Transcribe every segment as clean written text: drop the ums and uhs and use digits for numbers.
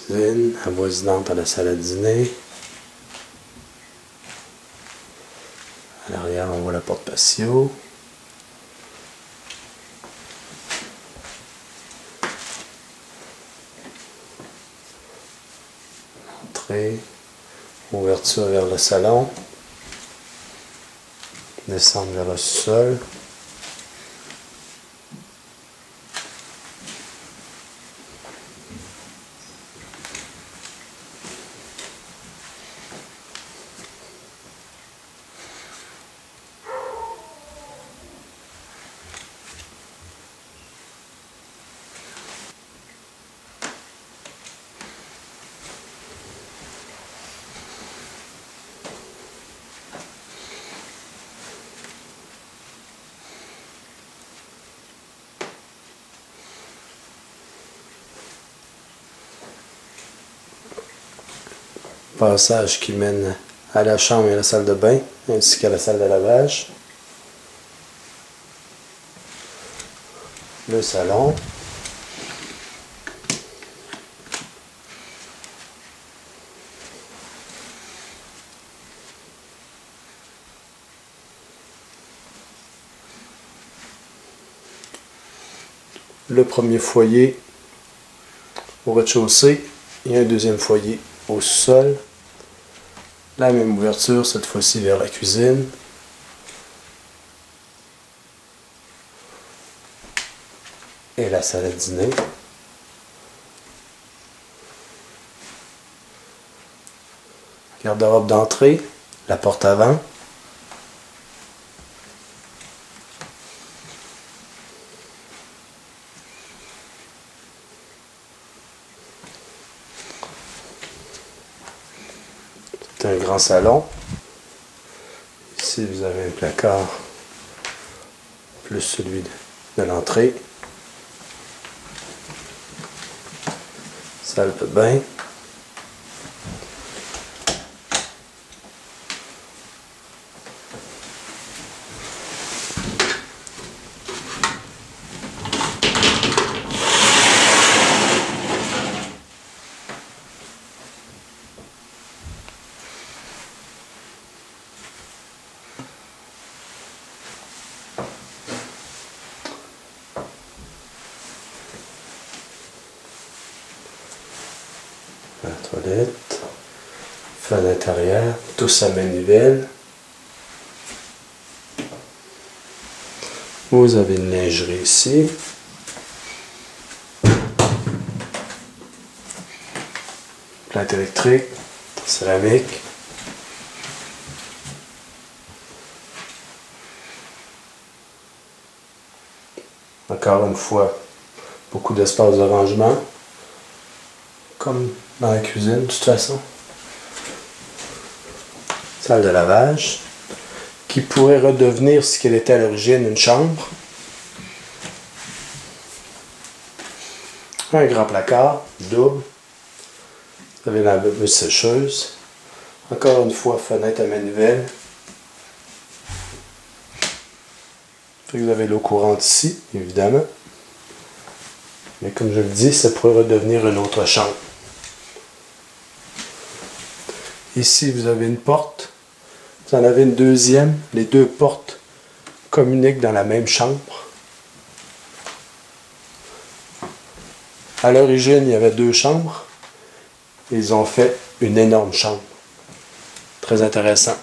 cuisine, avoisinante à la salle à dîner. À l'arrière, on voit la porte patio. Entrée, ouverture vers le salon. Descendre vers le sous-sol. Passage qui mène à la chambre et à la salle de bain, ainsi qu'à la salle de lavage. Le salon. Le premier foyer au rez-de-chaussée et un deuxième foyer au sous-sol. La même ouverture, cette fois-ci vers la cuisine. Et la salle à dîner. Garde-robe d'entrée, la porte avant. C'est un grand salon. Ici, vous avez un placard plus celui de l'entrée. Salle de bain. La toilette, fenêtre arrière, tous à manivelle. Vous avez une lingerie ici. Plate électrique, céramique. Encore une fois, beaucoup d'espace de rangement. Comme dans la cuisine, de toute façon. Salle de lavage, qui pourrait redevenir ce qu'elle était à l'origine, une chambre. Un grand placard, double. Vous avez la laveuse sécheuse. Encore une fois, fenêtre à manivelle. Vous avez l'eau courante ici, évidemment. Mais comme je le dis, ça pourrait redevenir une autre chambre. Ici, vous avez une porte. Vous en avez une deuxième. Les deux portes communiquent dans la même chambre. À l'origine, il y avait deux chambres. Ils ont fait une énorme chambre. Très intéressant.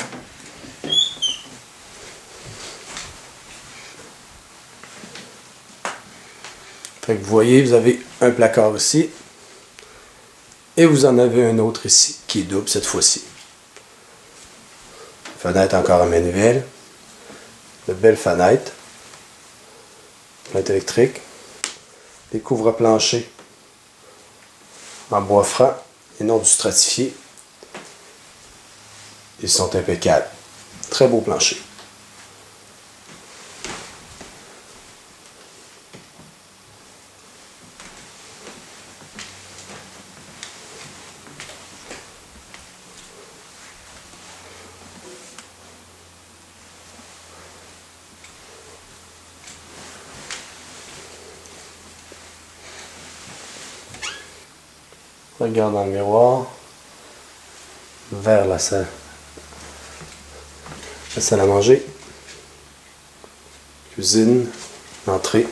Fait que vous voyez, vous avez un placard ici. Et vous en avez un autre ici, qui est double cette fois-ci. Fenêtre encore à manivelle. De belles fenêtres. Fenêtre électrique. Des couvre-planchers en bois franc et non du stratifié. Ils sont impeccables. Très beau plancher. regarde dans le miroir, vers la salle à manger, cuisine, entrée.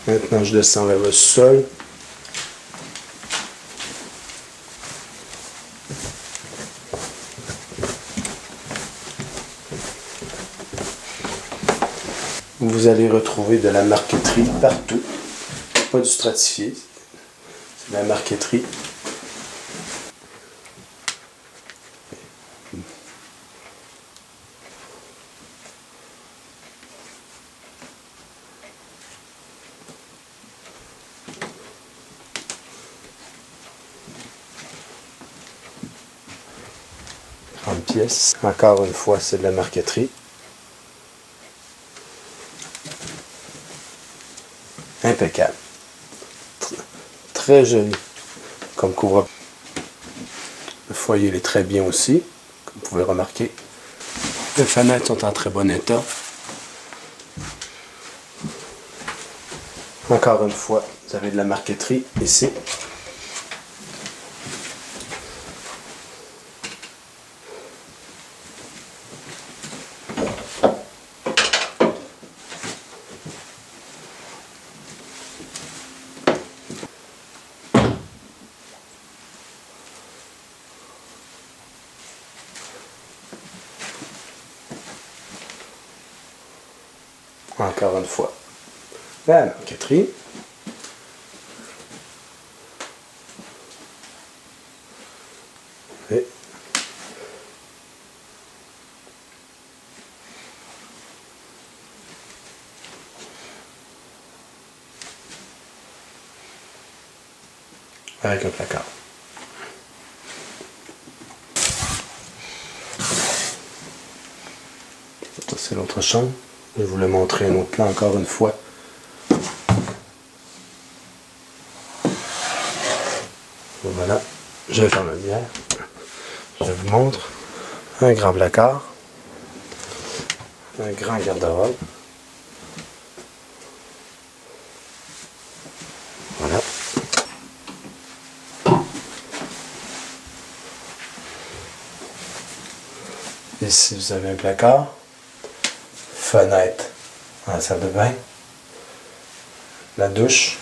Maintenant, je descends vers le sol. Vous allez retrouver de la marqueterie partout. Pas du stratifié, c'est de la marqueterie. Grande pièce. Encore une fois, c'est de la marqueterie. Impeccable. Très joli comme couvre. Le foyer il est très bien aussi, comme vous pouvez remarquer. Les fenêtres sont en très bon état. Encore une fois, vous avez de la marqueterie ici. Encore une fois, la marqueterie. Et avec un placard. Ça, c'est l'autre chambre. Je vais vous le montrer un autre plan encore une fois. Voilà, je vais faire la lumière. Je vous montre un grand placard, un grand garde-robe. Voilà. Ici, vous avez un placard. Fenêtre dans la salle de bain. La douche.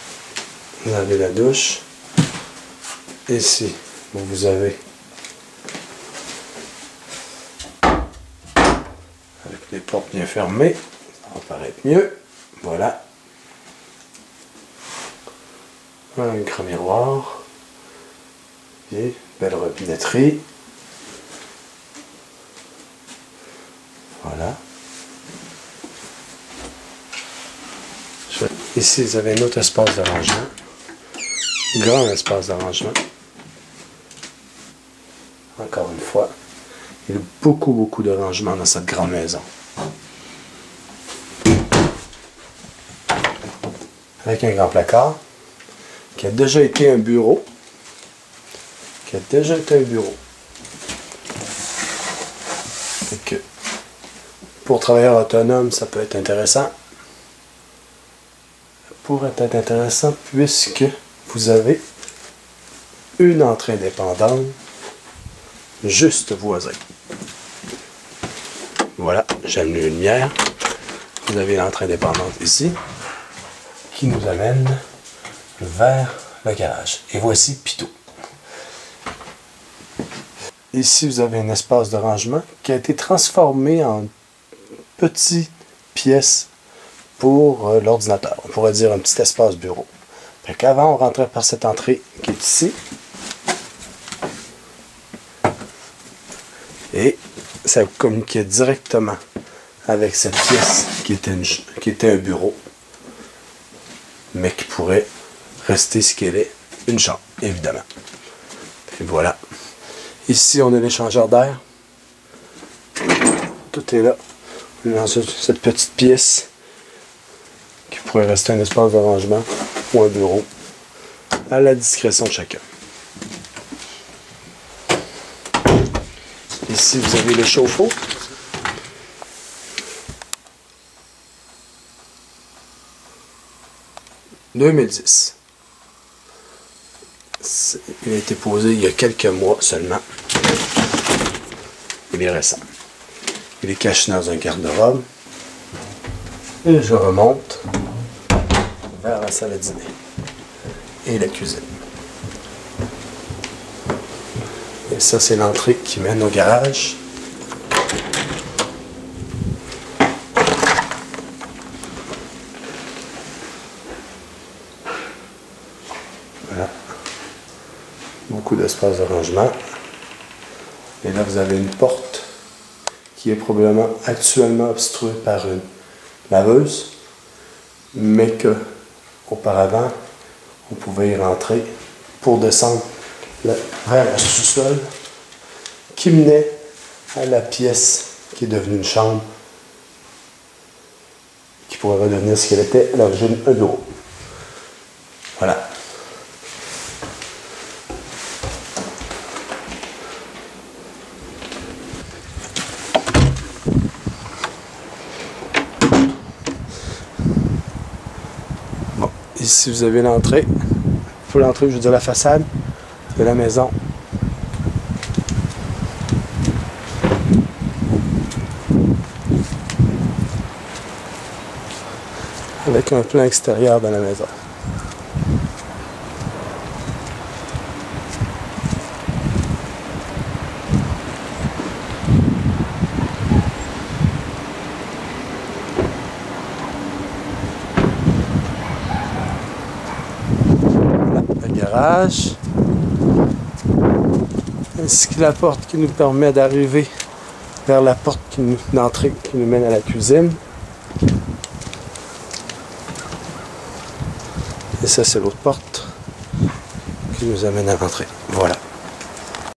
Vous avez la douche. Ici, vous avez avec les portes bien fermées. Ça va paraître mieux. Voilà. Un grand miroir. Et belle robinetterie. Voilà. Ici, vous avez un autre espace de rangement. Grand espace de rangement. Encore une fois, il y a beaucoup de rangement dans cette grande maison. Avec un grand placard qui a déjà été un bureau. Fait que pour travailleurs autonomes, ça peut être intéressant. Pourrait être intéressant puisque vous avez une entrée indépendante juste voisin. Voilà, j'allume les lumières. Vous avez l'entrée indépendante ici qui nous amène vers le garage. Et voici Pitou. Ici, vous avez un espace de rangement qui a été transformé en petite pièce pour l'ordinateur. On pourrait dire un petit espace bureau. Fait qu'avant, on rentrait par cette entrée qui est ici. Et ça communiquait directement avec cette pièce qui était un bureau, mais qui pourrait rester ce qu'elle est, une chambre, évidemment. Et voilà. Ici, on a l'échangeur d'air. Tout est là. On est dans cette petite pièce qui pourrait rester un espace de rangement ou un bureau, à la discrétion de chacun. Ici, vous avez le chauffe-eau. « 2010. Il a été posé il y a quelques mois seulement. Il est récent. Il est caché dans un garde-robe. Et je remonte vers la salle à dîner et la cuisine. Et ça, c'est l'entrée qui mène au garage. Voilà. Beaucoup d'espace de rangement. Et là, vous avez une porte qui est probablement actuellement obstruée par une laveuse, mais que auparavant, on pouvait y rentrer pour descendre vers le sous-sol qui menait à la pièce qui est devenue une chambre, qui pourrait redevenir ce qu'elle était à l'origine, un bureau. Voilà. Bon, ici vous avez l'entrée. Pour l'entrée, je veux dire la façade de la maison. Avec un plan extérieur de la maison. Voilà, le garage. Ainsi que la porte qui nous permet d'arriver vers la porte d'entrée qui nous mène à la cuisine. Et ça, c'est l'autre porte qui nous amène à l'entrée. Voilà.